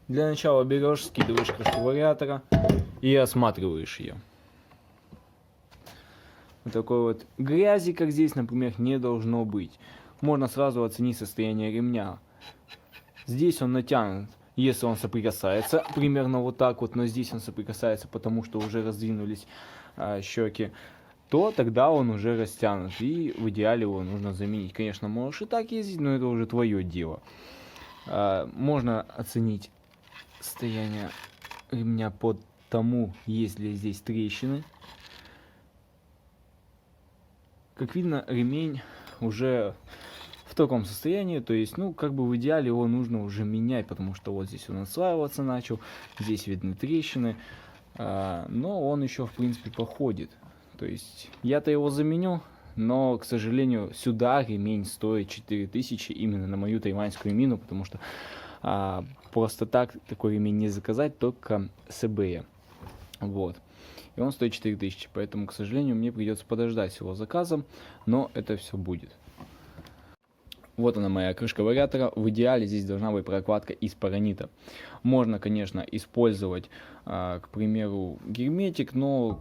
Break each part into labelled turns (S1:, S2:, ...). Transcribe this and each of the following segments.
S1: Для начала берешь, скидываешь крышку вариатора и осматриваешь ее. Вот такой вот грязи, как здесь, например, не должно быть. Можно сразу оценить состояние ремня. Здесь он натянут, если он соприкасается, примерно вот так вот, но здесь он соприкасается, потому что уже раздвинулись щеки, то тогда он уже растянут, и в идеале его нужно заменить. Конечно, можешь и так ездить, но это уже твое дело. Можно оценить состояние ремня по тому, есть ли здесь трещины. Как видно, ремень уже в таком состоянии, то есть, ну, как бы в идеале его нужно уже менять, потому что вот здесь он отслаиваться начал, здесь видны трещины, но он еще, в принципе, походит. То есть, я-то его заменю, но, к сожалению, сюда ремень стоит 4000 именно на мою тайваньскую мину, потому что просто так такой ремень не заказать, только с eBay. Вот. И он стоит 4000, поэтому, к сожалению, мне придется подождать с его заказом, но это все будет. Вот она, моя крышка вариатора. В идеале здесь должна быть прокладка из паранита. Можно, конечно, использовать, к примеру, герметик, но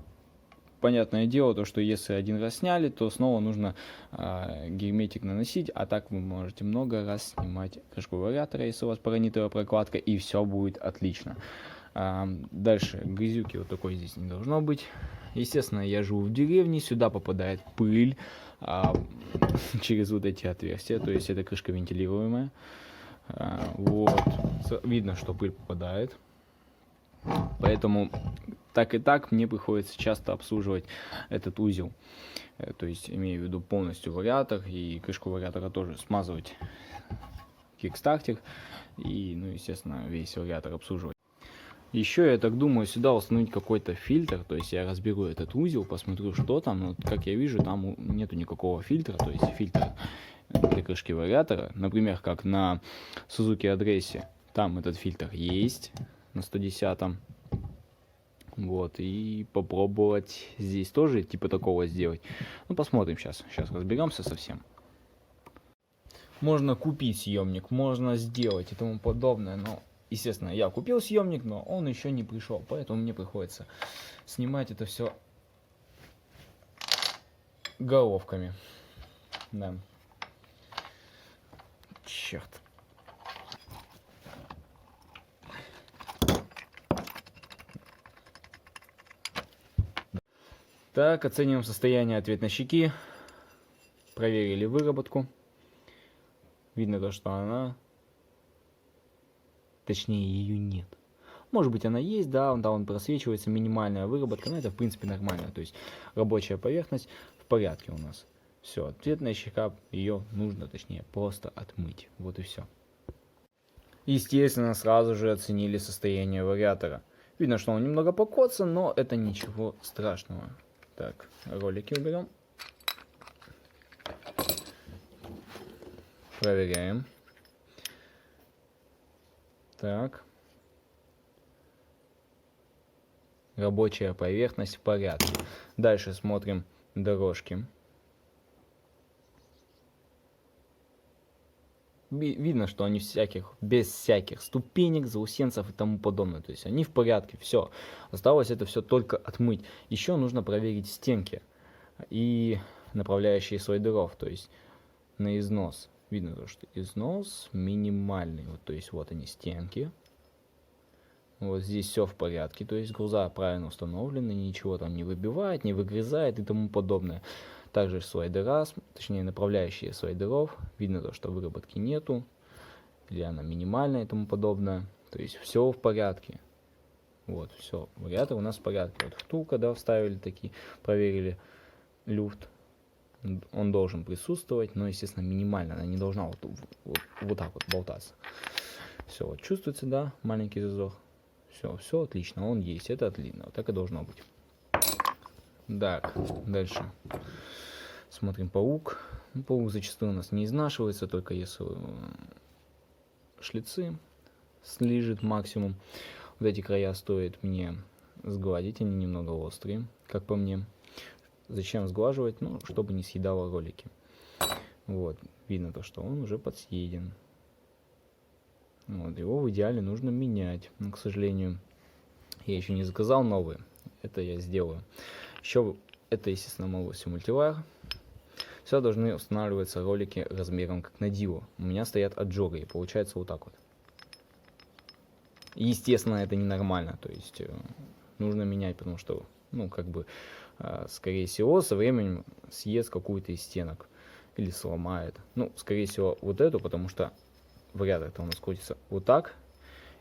S1: понятное дело, то, что если один раз сняли, то снова нужно герметик наносить, а так вы можете много раз снимать крышку вариатора, если у вас паранитовая прокладка, и все будет отлично. Дальше, грязюки вот такой здесь не должно быть. Естественно, я живу в деревне, сюда попадает пыль через вот эти отверстия, то есть это крышка вентилируемая. Вот, видно, что пыль попадает. Поэтому так и так мне приходится часто обслуживать этот узел. То есть, имею в виду полностью вариатор, и крышку вариатора тоже смазывать кикстартер. И, ну, естественно, весь вариатор обслуживать. Еще я так думаю сюда установить какой-то фильтр, то есть я разберу этот узел, посмотрю, что там, но как я вижу, там нету никакого фильтра, то есть фильтр для крышки вариатора, например, как на Suzuki Адресе, там этот фильтр есть на 110-м, вот, и попробовать здесь тоже типа такого сделать, ну посмотрим сейчас разберемся совсем. Можно купить съемник, можно сделать и тому подобное, но естественно, я купил съемник, но он еще не пришел, поэтому мне приходится снимать это все головками. Да. Черт. Так, оцениваем состояние ответной щеки. Проверили выработку. Видно то, что она... Точнее, ее нет. Может быть, она есть, да, он просвечивается, минимальная выработка, но это, в принципе, нормально. То есть, рабочая поверхность в порядке у нас. Все, ответная щека, ее нужно, точнее, просто отмыть. Вот и все. Естественно, сразу же оценили состояние вариатора. Видно, что он немного покоцан, но это ничего страшного. Так, ролики уберем. Проверяем. Так. Рабочая поверхность в порядке. Дальше смотрим дорожки. Видно, что они без всяких ступенек, заусенцев и тому подобное. То есть они в порядке, все. Осталось это все только отмыть. Еще нужно проверить стенки и направляющие слой дров, то есть на износ. Видно, что износ минимальный. Вот, то есть вот они стенки. Вот здесь все в порядке, то есть груза правильно установлены, ничего там не выбивает, не выгрызает и тому подобное. Также слайдера, точнее направляющие слайдеров, видно то, что выработки нету, или она минимальная и тому подобное. То есть все в порядке. Вот, все, вариатор у нас в порядке. Вот втулка, да, вставили такие, проверили люфт. Он должен присутствовать, но, естественно, минимально, она не должна вот так вот болтаться. Все, вот чувствуется, да, маленький зазор. Все отлично, он есть, это отлично, вот так и должно быть. Так, дальше смотрим паук. Паук зачастую у нас не изнашивается, только если шлицы слижет максимум. Вот эти края стоит мне сгладить, они немного острые, как по мне. Зачем сглаживать? Ну, чтобы не съедало ролики. Вот, видно то, что он уже подсъеден. Вот, его в идеале нужно менять. Но, к сожалению, я еще не заказал новые. Это я сделаю. Еще это, естественно, Malossi Multiwire. Все должны устанавливаться ролики размером как на Dio. У меня стоят отжогы, и получается вот так вот. Естественно, это ненормально. То есть нужно менять, потому что, ну, как бы, скорее всего, со временем съест какую-то из стенок. Или сломает. Ну, скорее всего, вот эту, потому что в ряд это у нас крутится вот так.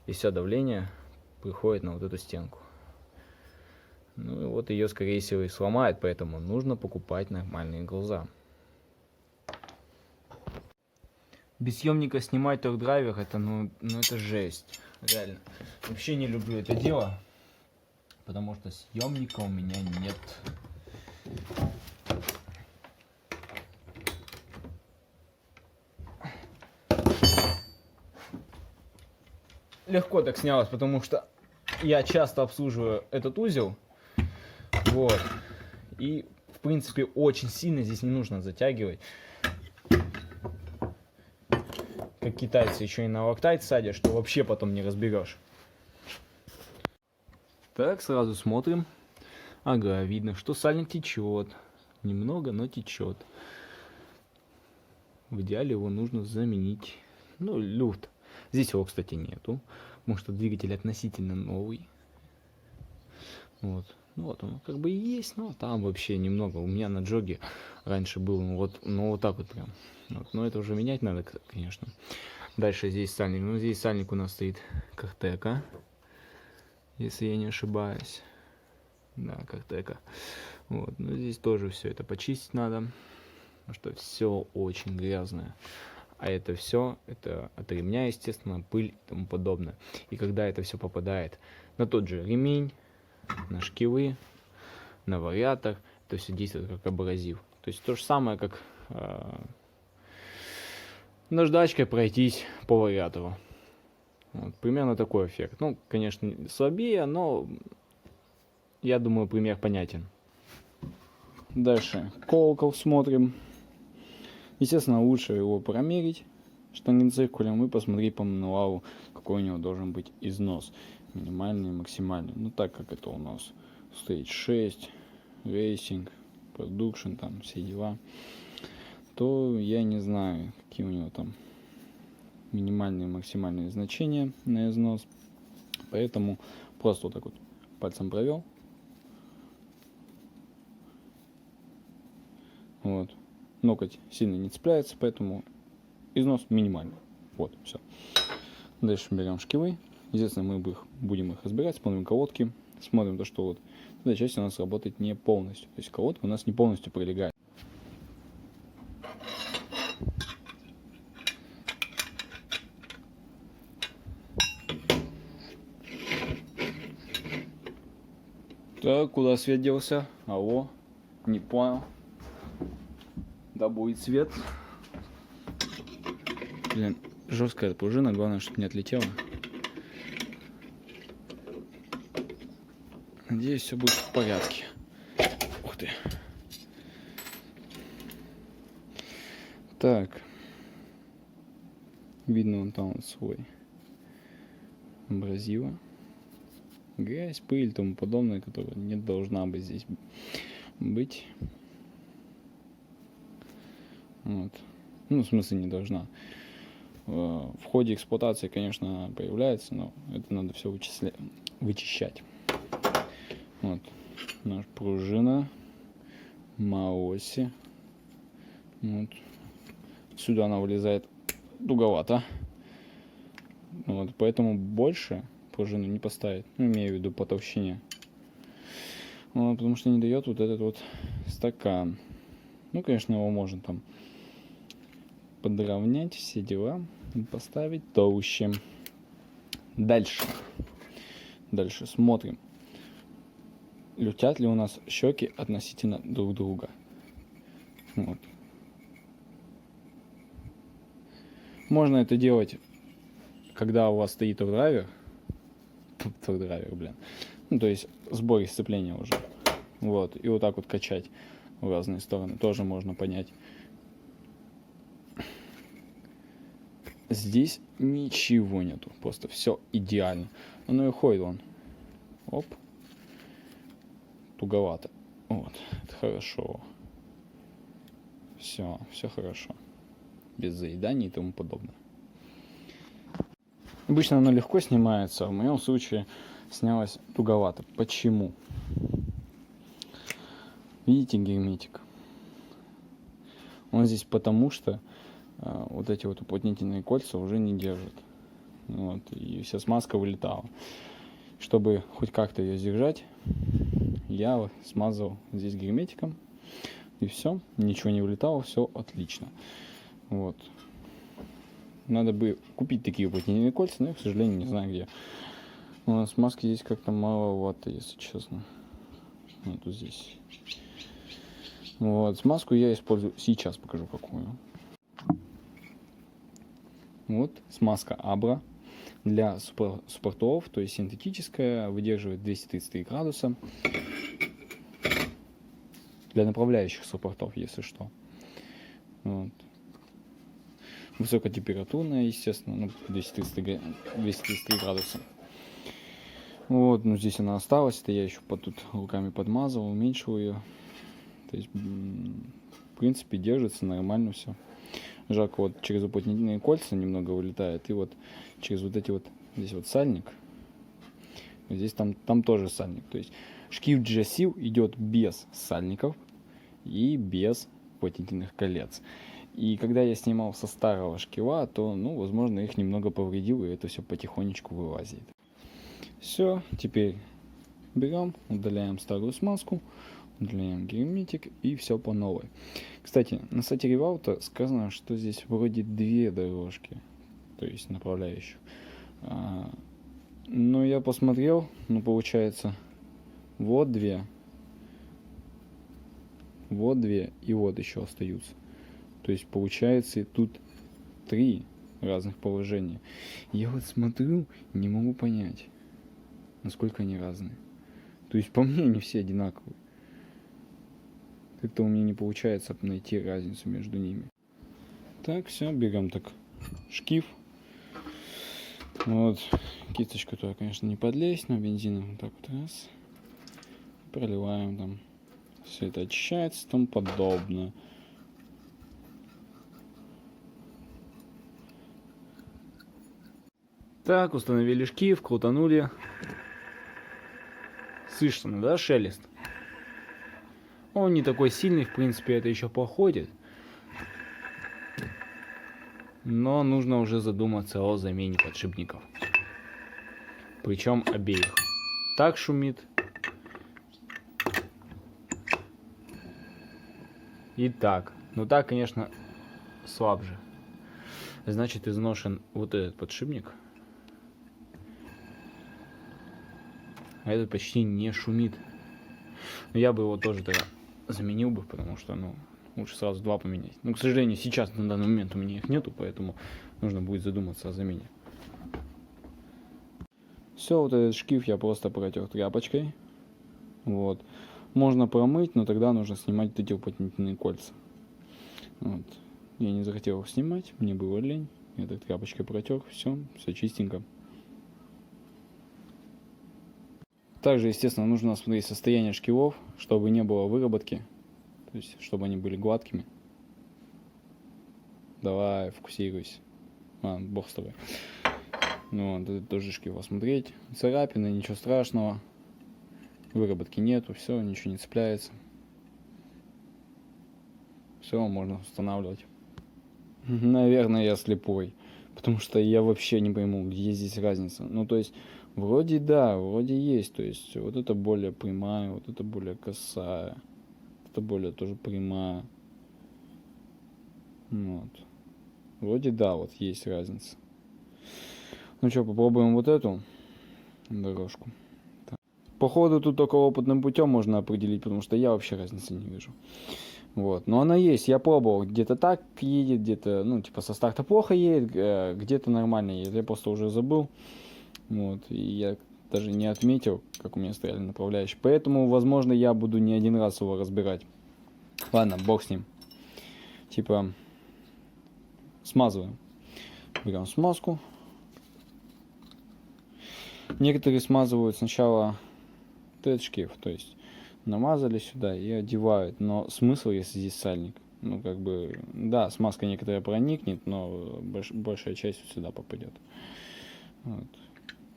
S1: И все давление приходит на вот эту стенку. Ну и вот ее, скорее всего, и сломает, поэтому нужно покупать нормальные глаза. Без съемника снимать торг-драйвер, это, ну это жесть. Реально. Вообще не люблю это дело, потому что съемника у меня нет. Легко так снялось, потому что я часто обслуживаю этот узел. Вот. И, в принципе, очень сильно здесь не нужно затягивать. Как китайцы еще и на локтайт садят, что вообще потом не разберешь. Так, сразу смотрим. Ага, видно, что сальник течет. Немного, но течет. В идеале его нужно заменить. Ну, люфт. Здесь его, кстати, нету. Потому что двигатель относительно новый. Вот. Ну, вот он как бы и есть, но там вообще немного. У меня на джоге раньше был, ну, вот так вот прям. Вот. Но это уже менять надо, конечно. Дальше здесь сальник. Ну, здесь сальник у нас стоит Картека. Если я не ошибаюсь. Да, Картека. Вот. Ну, здесь тоже все это почистить надо. Потому что все очень грязное. А это все, это от ремня, естественно, пыль и тому подобное. И когда это все попадает на тот же ремень, на шкивы, на вариатор, это все действует как абразив. То есть то же самое, как наждачкой пройтись по вариатору. Вот, примерно такой эффект. Ну, конечно, слабее, но я думаю, пример понятен. Дальше колокол смотрим. Естественно, лучше его промерить штангенциркулем и посмотреть по мануалу, какой у него должен быть износ. Минимальный и максимальный. Ну, так как это у нас стоит 6, рейсинг, продукшн, там все дела, то я не знаю, какие у него там минимальные и максимальные значения на износ. Поэтому просто вот так вот пальцем провел. Вот. Ноготь сильно не цепляется, поэтому износ минимальный. Вот, все. Дальше берем шкивы. Естественно, мы будем их разбирать, смотрим колодки, смотрим то, что вот эта часть у нас работает не полностью. То есть колодка у нас не полностью прилегает. Так, куда свет делся? Алло, не понял. Да будет свет. Блин, жесткая пружина, главное, чтобы не отлетела. Надеюсь, все будет в порядке. Ух ты. Так. Видно вон там вот свой абразива. Грязь, пыль и тому подобное, которая не должна быть здесь быть. Вот. Ну, в смысле, не должна. В ходе эксплуатации, конечно, появляется, но это надо все вычищать. Вот. Наша пружина. Malossi. Вот. Сюда она вылезает дуговато. Вот. Поэтому больше пружину не поставить. Ну, имею в виду по толщине. Вот, потому что не дает вот этот вот стакан. Ну, конечно, его можно там подровнять, все дела, и поставить толще. Дальше смотрим, летят ли у нас щеки относительно друг друга. Вот. Можно это делать, когда у вас стоит торг-драйвер, ну, то есть сборе сцепления уже. Вот. И вот так вот качать в разные стороны. Тоже можно понять. здесь ничего нету. Просто все идеально. Оно и уходит вон. Оп. Туговато. Вот. Это хорошо. Все хорошо. Без заеданий и тому подобное. Обычно оно легко снимается, а в моем случае снялось туговато. Почему? Видите герметик? Он здесь потому, что вот эти вот уплотнительные кольца уже не держат. Вот, и вся смазка вылетала. Чтобы хоть как-то ее сдержать, я смазал здесь герметиком. И все, ничего не вылетало, все отлично. Вот. Надо бы купить такие уплотнительные кольца, но я, к сожалению, не знаю где. У нас смазки здесь как-то маловато, если честно. Вот здесь. Вот, смазку я использую, сейчас покажу какую. Вот, смазка Абра для суппортов, то есть синтетическая, выдерживает 233 градуса. Для направляющих суппортов, если что. Вот. Высокотемпературная, естественно, ну, 233 градуса. Вот, ну здесь она осталась, это я еще тут руками подмазал, уменьшил ее. То есть, в принципе, держится нормально все. Жалко, вот через уплотнительные кольца немного вылетает, и вот через вот эти вот, здесь вот сальник, здесь там тоже сальник. То есть шкив G-Seal идет без сальников и без уплотнительных колец. И когда я снимал со старого шкива, то, ну, возможно, их немного повредил, и это все потихонечку вылазит. Все, теперь берем, удаляем старую смазку, удаляем герметик, и все по новой. Кстати, на сайте Revolta сказано, что здесь вроде 2 дорожки, то есть направляющих. Но я посмотрел, ну, получается, вот 2, вот 2 и вот еще остаются. То есть получается и тут 3 разных положения. Я вот смотрю, не могу понять, насколько они разные. То есть по мне они все одинаковые. Как-то у меня не получается найти разницу между ними. Так, все, берем так шкив. Вот, кисточка туда, конечно, не подлезть, но бензином вот так вот раз. Проливаем там. Все это очищается и тому подобное. Так, установили шкив, крутанули. Слышно, да, шелест? Он не такой сильный, в принципе, это еще походит. Но нужно уже задуматься о замене подшипников. Причем обеих. Так шумит. И так. Но так, конечно, слабже. Значит, изношен вот этот подшипник. А этот почти не шумит. Но я бы его тоже тогда заменил бы, потому что, ну, лучше сразу 2 поменять. Но, к сожалению, сейчас на данный момент у меня их нету, поэтому нужно будет задуматься о замене. Все, вот этот шкив я просто протер тряпочкой. Вот. Можно промыть, но тогда нужно снимать вот эти уплотнительные кольца. Вот. Я не захотел их снимать, мне было лень. Я так тряпочкой протер, все чистенько. Также, естественно, нужно смотреть состояние шкивов, чтобы не было выработки, то есть, чтобы они были гладкими. Давай, фокусируйся. Бог с тобой. Ну, вот, это тоже шкив осмотреть. Царапины, ничего страшного. Выработки нету, все, ничего не цепляется. Все, можно устанавливать. Наверное, я слепой, потому что я вообще не пойму, где здесь разница. Ну, то есть, вроде да, вроде есть. То есть, вот это более прямая, вот это более косая. Это более тоже прямая. Вот. Вроде да, вот есть разница. Ну что, попробуем вот эту дорожку. Так. Походу тут только опытным путем можно определить, потому что я вообще разницы не вижу. Вот, но она есть, я пробовал, где-то так едет, где-то, ну, типа со старта плохо едет, где-то нормально едет, я просто уже забыл, вот, и я даже не отметил, как у меня стояли направляющие, поэтому, возможно, я буду не один раз его разбирать. Ладно, бог с ним, типа, смазываем. Берем смазку. Некоторые смазывают сначала тет-шкив, то есть намазали сюда и одевают. Но смысл, если здесь сальник? Ну, как бы, да, смазка некоторая проникнет, но большая часть сюда попадет. Вот.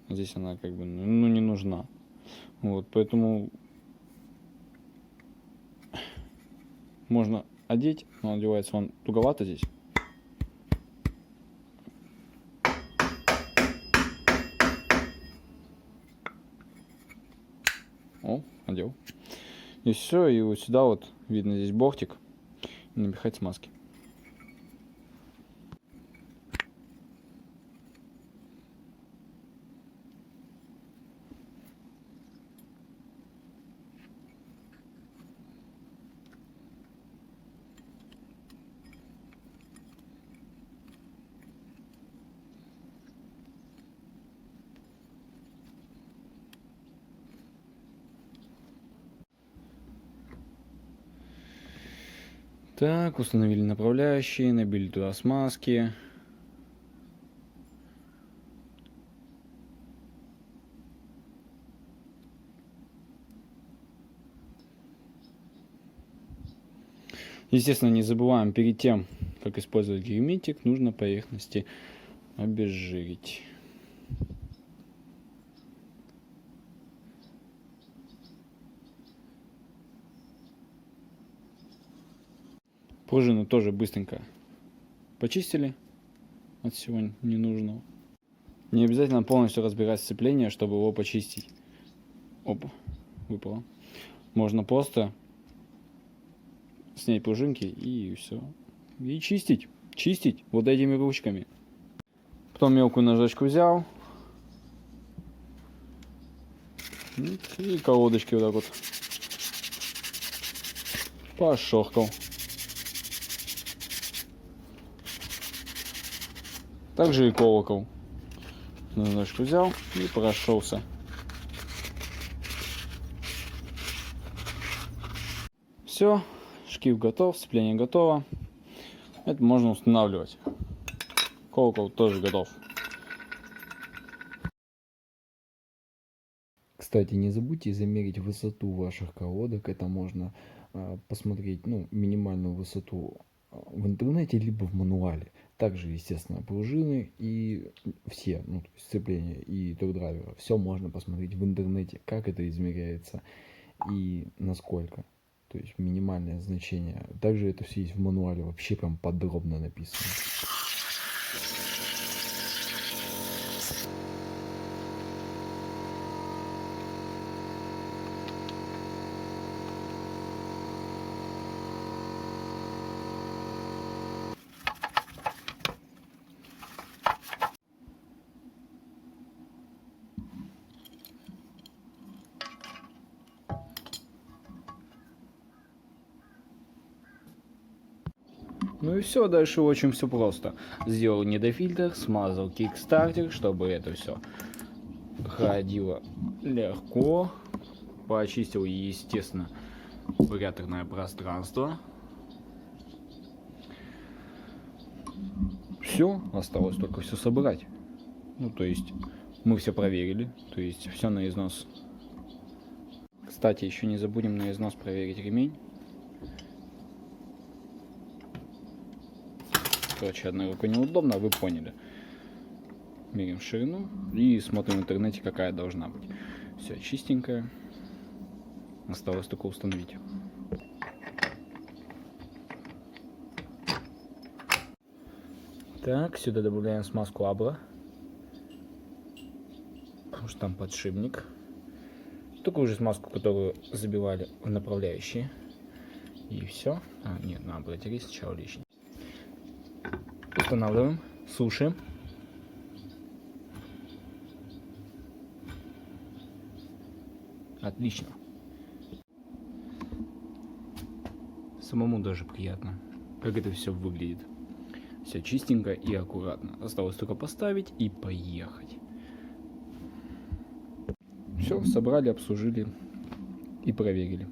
S1: Здесь она как бы, ну, не нужна. Вот, поэтому можно одеть, но одевается он туговато здесь. О, одел. И все, и вот сюда вот видно здесь бортик, и напихать смазки. Так, установили направляющие, набили туда смазки. Естественно, не забываем, перед тем, как использовать герметик, нужно поверхности обезжирить. Пружину тоже быстренько почистили от всего ненужного. Не обязательно полностью разбирать сцепление, чтобы его почистить. Опа, выпало. Можно просто снять пружинки и все. И чистить. Чистить вот этими ручками. Потом мелкую наждачку взял. И колодочки вот так вот пошоркал. Также и колокол. Наждачку взял и прошелся. Все, шкив готов, сцепление готово. Это можно устанавливать. Колокол тоже готов. Кстати, не забудьте замерить высоту ваших колодок. Это можно посмотреть, ну, минимальную высоту в интернете, либо в мануале. Также, естественно, пружины и все, ну, сцепления и ток-драйвера. Все можно посмотреть в интернете, как это измеряется и насколько. То есть минимальное значение. Также это все есть в мануале, вообще прям подробно написано. Ну и все, дальше очень все просто. Сделал недофильтр, смазал кикстартер, чтобы это все ходило легко. Почистил, естественно, вариаторное пространство. Все, осталось только все собрать. Ну, то есть, мы все проверили, то есть, все на износ. Кстати, еще не забудем на износ проверить ремень. Короче, одной рукой неудобно, вы поняли. Меряем ширину и смотрим в интернете, какая должна быть. Все чистенькое. Осталось только установить. Так, сюда добавляем смазку Абра. Потому что там подшипник. Такую же смазку, которую забивали в направляющие. И все. А, нет, надо протереть сначала лишний. Устанавливаем, сушим. Отлично. Самому даже приятно, как это все выглядит. Все чистенько и аккуратно. Осталось только поставить и поехать. Все, собрали, обслужили и проверили.